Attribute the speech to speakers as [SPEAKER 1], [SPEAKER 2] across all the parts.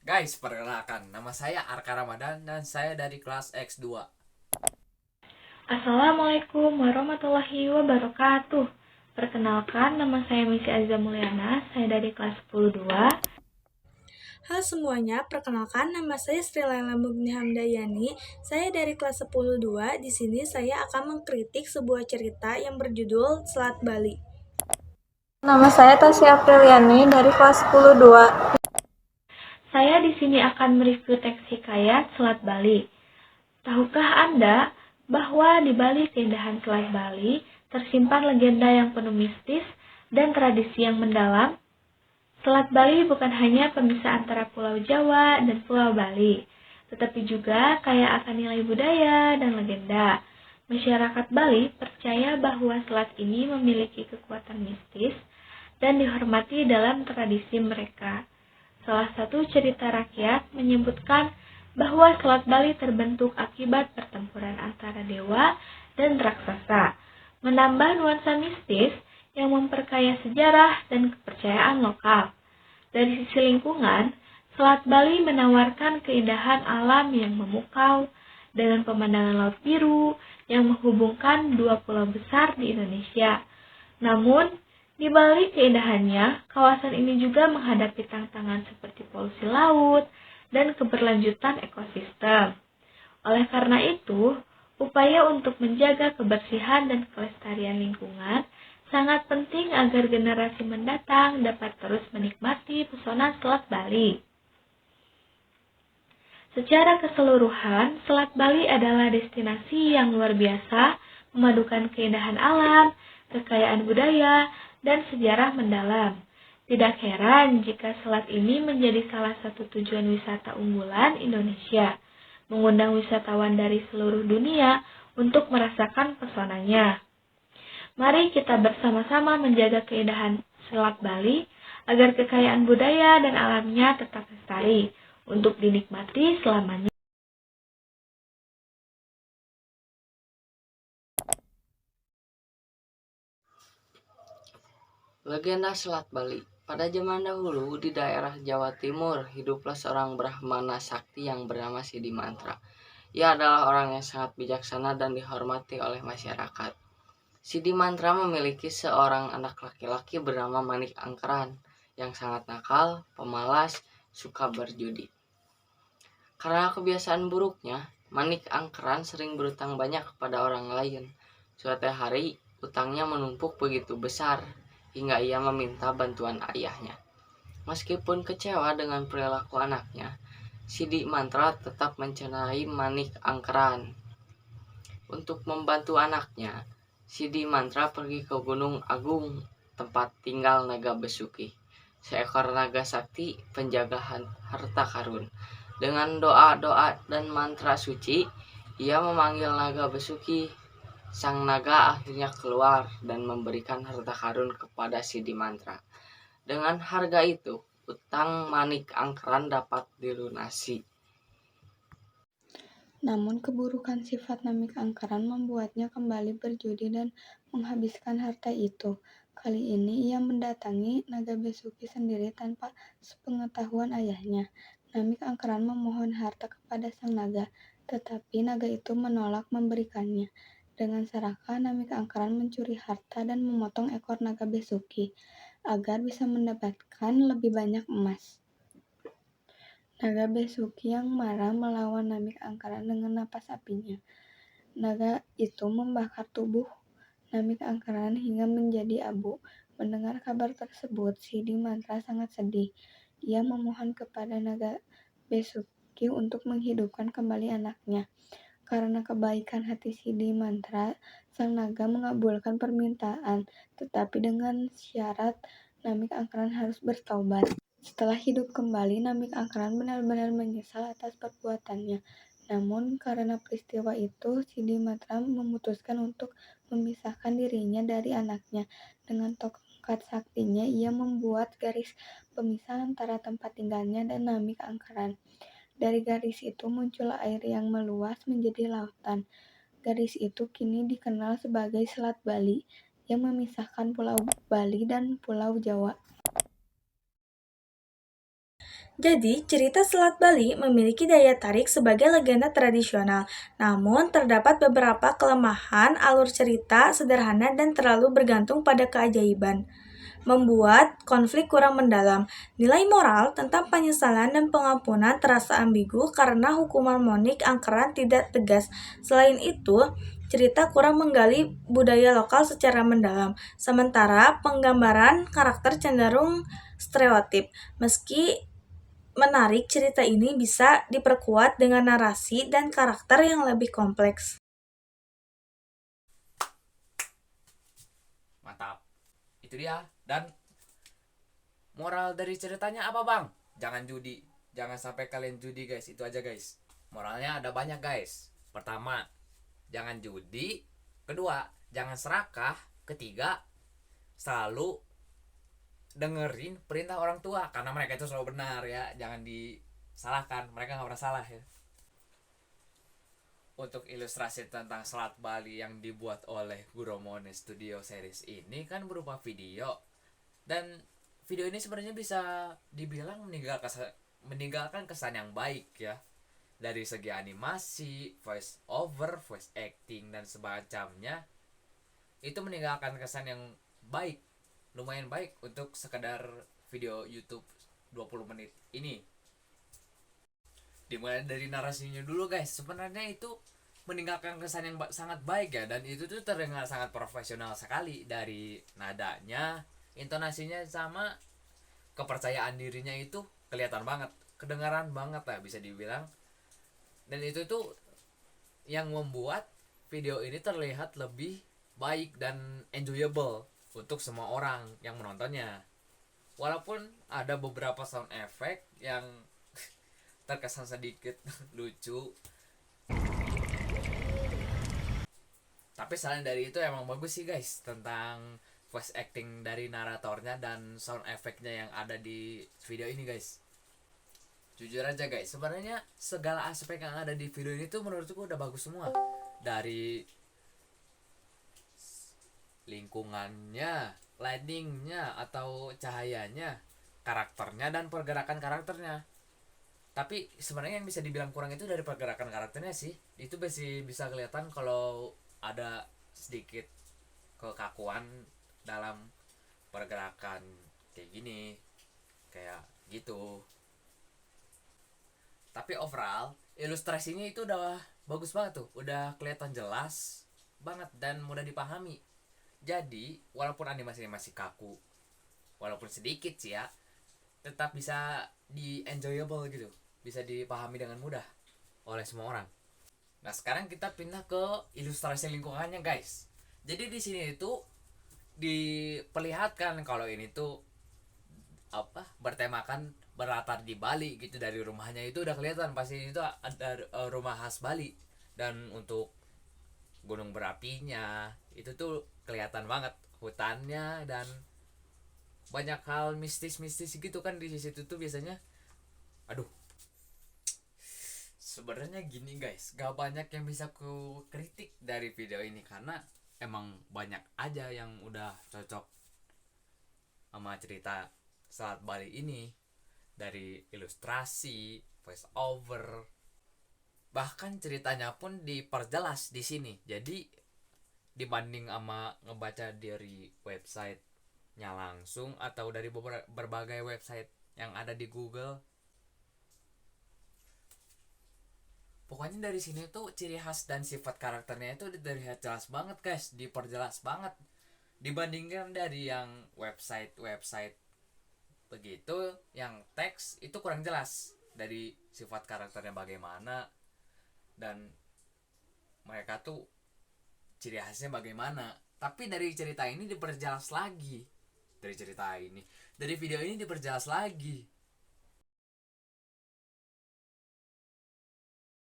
[SPEAKER 1] Guys, perkenalkan, nama saya Arka Ramadan dan saya dari kelas X2.
[SPEAKER 2] Assalamualaikum warahmatullahi wabarakatuh. Perkenalkan, nama saya Misi Azza Mulyana, saya dari kelas 102.
[SPEAKER 3] Halo semuanya, perkenalkan nama saya Sri Laila Mugni Hamdayani. Saya dari kelas 102. Di sini saya akan mengkritik sebuah cerita yang berjudul Selat Bali.
[SPEAKER 4] Nama saya Tasya Apriliani dari kelas 102.
[SPEAKER 2] Saya di sini akan mereview teks hikayat Selat Bali. Tahukah Anda bahwa di balik keindahan Selat Bali tersimpan legenda yang penuh mistis dan tradisi yang mendalam? Selat Bali bukan hanya pemisah antara Pulau Jawa dan Pulau Bali, tetapi juga kaya akan nilai budaya dan legenda. Masyarakat Bali percaya bahwa selat ini memiliki kekuatan mistis dan dihormati dalam tradisi mereka. Salah satu cerita rakyat menyebutkan bahwa Selat Bali terbentuk akibat pertempuran antara dewa dan raksasa, menambah nuansa mistis yang memperkaya sejarah dan kepercayaan lokal. Dari sisi lingkungan, Selat Bali menawarkan keindahan alam yang memukau dengan pemandangan laut biru yang menghubungkan dua pulau besar di Indonesia. Namun, di balik keindahannya, kawasan ini juga menghadapi tantangan seperti polusi laut dan keberlanjutan ekosistem. Oleh karena itu, upaya untuk menjaga kebersihan dan kelestarian lingkungan sangat penting agar generasi mendatang dapat terus menikmati pesona Selat Bali. Secara keseluruhan, Selat Bali adalah destinasi yang luar biasa, memadukan keindahan alam, kekayaan budaya, dan sejarah mendalam. Tidak heran jika selat ini menjadi salah satu tujuan wisata unggulan Indonesia, mengundang wisatawan dari seluruh dunia untuk merasakan pesonanya. Mari kita bersama-sama menjaga keindahan Selat Bali agar kekayaan budaya dan alamnya tetap lestari untuk dinikmati selamanya.
[SPEAKER 5] Legenda Selat Bali. Pada zaman dahulu di daerah Jawa Timur hiduplah seorang Brahmana sakti yang bernama Sidi Mantra. Ia adalah orang yang sangat bijaksana dan dihormati oleh masyarakat. Sidi Mantra memiliki seorang anak laki-laki bernama Manik Angkeran yang sangat nakal, pemalas, suka berjudi. Karena kebiasaan buruknya, Manik Angkeran sering berutang banyak kepada orang lain. Suatu hari, utangnya menumpuk begitu besar hingga ia meminta bantuan ayahnya. Meskipun kecewa dengan perilaku anaknya, Sidi Mantra tetap mencenai Manik Angkeran. Untuk membantu anaknya, Sidi Mantra pergi ke Gunung Agung, tempat tinggal naga Besuki, seekor naga sakti penjaga harta karun. Dengan doa-doa dan mantra suci, ia memanggil naga Besuki. Sang naga akhirnya keluar dan memberikan harta karun kepada Sidi Mantra. Dengan harga itu, utang Manik Angkeran dapat dilunasi.
[SPEAKER 4] Namun keburukan sifat Namik Angkeran membuatnya kembali berjudi dan menghabiskan harta itu. Kali ini ia mendatangi Naga Besuki sendiri tanpa sepengetahuan ayahnya. Namik Angkeran memohon harta kepada sang naga, tetapi naga itu menolak memberikannya. Dengan serakah, Namik Angkeran mencuri harta dan memotong ekor Naga Besuki agar bisa mendapatkan lebih banyak emas. Naga Besuki yang marah melawan Namik Angkeran dengan napas apinya. Naga itu membakar tubuh Namik Angkeran hingga menjadi abu. Mendengar kabar tersebut, Sidi Mantra sangat sedih. Ia memohon kepada Naga Besuki untuk menghidupkan kembali anaknya. Karena kebaikan hati Sidi Mantra, sang naga mengabulkan permintaan, tetapi dengan syarat Namik Angkeran harus bertaubat. Setelah hidup kembali, Namik Angkeran benar-benar menyesal atas perbuatannya. Namun karena peristiwa itu, Sidi Mantra memutuskan untuk memisahkan dirinya dari anaknya. Dengan tongkat saktinya, ia membuat garis pemisah antara tempat tinggalnya dan Namik Angkeran. Dari garis itu muncul air yang meluas menjadi lautan. Garis itu kini dikenal sebagai Selat Bali yang memisahkan Pulau Bali dan Pulau Jawa.
[SPEAKER 3] Jadi, cerita Selat Bali memiliki daya tarik sebagai legenda tradisional, namun terdapat beberapa kelemahan alur cerita sederhana dan terlalu bergantung pada keajaiban, membuat konflik kurang mendalam. Nilai moral tentang penyesalan dan pengampunan terasa ambigu karena hukuman Monik Angkeran tidak tegas. Selain itu, cerita kurang menggali budaya lokal secara mendalam, sementara penggambaran karakter cenderung stereotip. Meski menarik, cerita ini bisa diperkuat dengan narasi dan karakter yang lebih kompleks.
[SPEAKER 1] Mantap. Itu dia. Dan moral dari ceritanya apa, Bang? Jangan judi. Jangan sampai kalian judi, guys. Itu aja, guys. Moralnya ada banyak, guys. Pertama, jangan judi. Kedua, jangan serakah. Ketiga, selalu dengerin perintah orang tua karena mereka itu selalu benar ya. Jangan disalahkan. Mereka nggak pernah salah ya. Untuk ilustrasi tentang Selat Bali yang dibuat oleh Guromone Studio Series ini kan berupa video, dan video ini sebenarnya bisa dibilang meninggalkan kesan yang baik ya, dari segi animasi, voice over, voice acting dan semacamnya. Itu meninggalkan kesan yang baik, lumayan baik untuk sekedar video YouTube 20 menit ini. Dimulai dari narasinya dulu, guys. Sebenarnya itu meninggalkan kesan yang sangat baik ya, dan itu tuh terdengar sangat profesional sekali dari nadanya, intonasinya, sama kepercayaan dirinya itu kelihatan banget, kedengaran banget lah bisa dibilang. Dan itu tuh yang membuat video ini terlihat lebih baik dan enjoyable untuk semua orang yang menontonnya. Walaupun ada beberapa sound effect yang terkesan sedikit lucu, tapi selain dari itu emang bagus sih, guys, tentang voice acting dari naratornya dan sound effect-nya yang ada di video ini, guys. Jujur aja, guys, sebenarnya segala aspek yang ada di video ini tuh menurutku udah bagus semua. Dari lingkungannya, lightingnya atau cahayanya, karakternya dan pergerakan karakternya. Tapi sebenarnya yang bisa dibilang kurang itu dari pergerakan karakternya sih. Itu bisa kelihatan kalau ada sedikit kekakuan dalam pergerakan kayak gini, kayak gitu. Tapi overall ilustrasinya itu udah bagus banget tuh, udah kelihatan jelas banget dan mudah dipahami. Jadi walaupun animasinya masih kaku, walaupun sedikit sih ya, tetap bisa enjoyable gitu, bisa dipahami dengan mudah oleh semua orang. Nah, sekarang kita pindah ke ilustrasi lingkungannya, guys. Jadi di sini itu diperlihatkan kalau ini tuh bertemakan berlatar di Bali gitu. Dari rumahnya itu udah kelihatan pasti itu ada rumah khas Bali, dan untuk gunung berapinya itu tuh kelihatan banget, hutannya, dan banyak hal mistis-mistis gitu kan di situ tuh biasanya. Aduh, sebenarnya gini, guys, gak banyak yang bisa ku kritik dari video ini karena emang banyak aja yang udah cocok sama cerita Selat Bali ini, dari ilustrasi, voice over, bahkan ceritanya pun diperjelas di sini. Jadi dibanding sama ngebaca dari websitenya langsung atau dari berbagai website yang ada di Google, pokoknya dari sini tuh ciri khas dan sifat karakternya itu terlihat jelas banget, guys, diperjelas banget dibandingkan dari yang website begitu. Yang teks itu kurang jelas dari sifat karakternya bagaimana dan mereka tuh ciri khasnya bagaimana. Tapi dari cerita ini diperjelas lagi, dari video ini diperjelas lagi.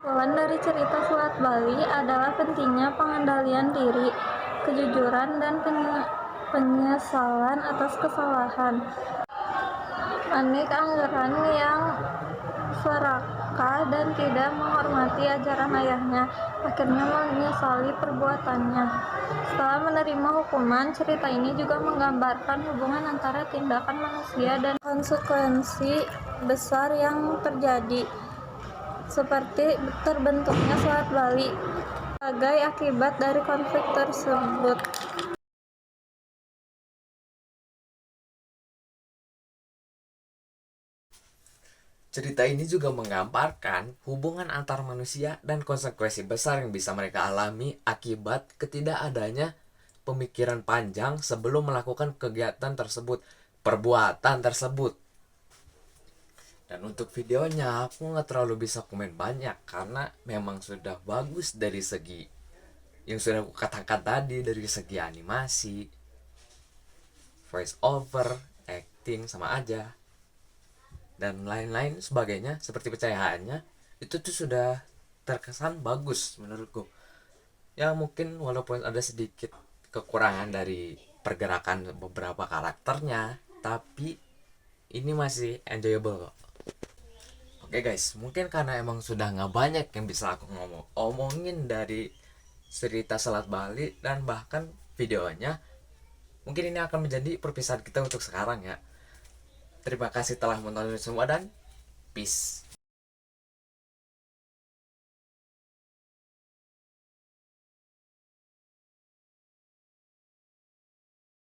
[SPEAKER 6] Poin dari cerita Selat Bali adalah pentingnya pengendalian diri, kejujuran, dan penyesalan atas kesalahan. Monik Angkeran yang durhaka dan tidak menghormati ajaran ayahnya, akhirnya menyesali perbuatannya. Setelah menerima hukuman, cerita ini juga menggambarkan hubungan antara tindakan manusia dan konsekuensi besar yang terjadi, seperti terbentuknya Selat Bali sebagai akibat dari konflik tersebut.
[SPEAKER 1] Cerita ini juga menggambarkan hubungan antar manusia dan konsekuensi besar yang bisa mereka alami akibat ketidakadanya pemikiran panjang sebelum melakukan kegiatan tersebut, perbuatan tersebut. Dan untuk videonya aku nggak terlalu bisa komen banyak karena memang sudah bagus dari segi yang sudah aku katakan tadi, dari segi animasi, voice over, acting sama aja, dan lain-lain sebagainya seperti pencahayaannya itu tuh sudah terkesan bagus menurutku. Ya mungkin walaupun ada sedikit kekurangan dari pergerakan beberapa karakternya, tapi ini masih enjoyable kok. Oke guys, mungkin karena emang sudah nggak banyak yang bisa aku omongin dari cerita Selat Bali dan bahkan videonya, mungkin ini akan menjadi perpisahan kita untuk sekarang ya. Terima kasih telah menonton semua dan peace.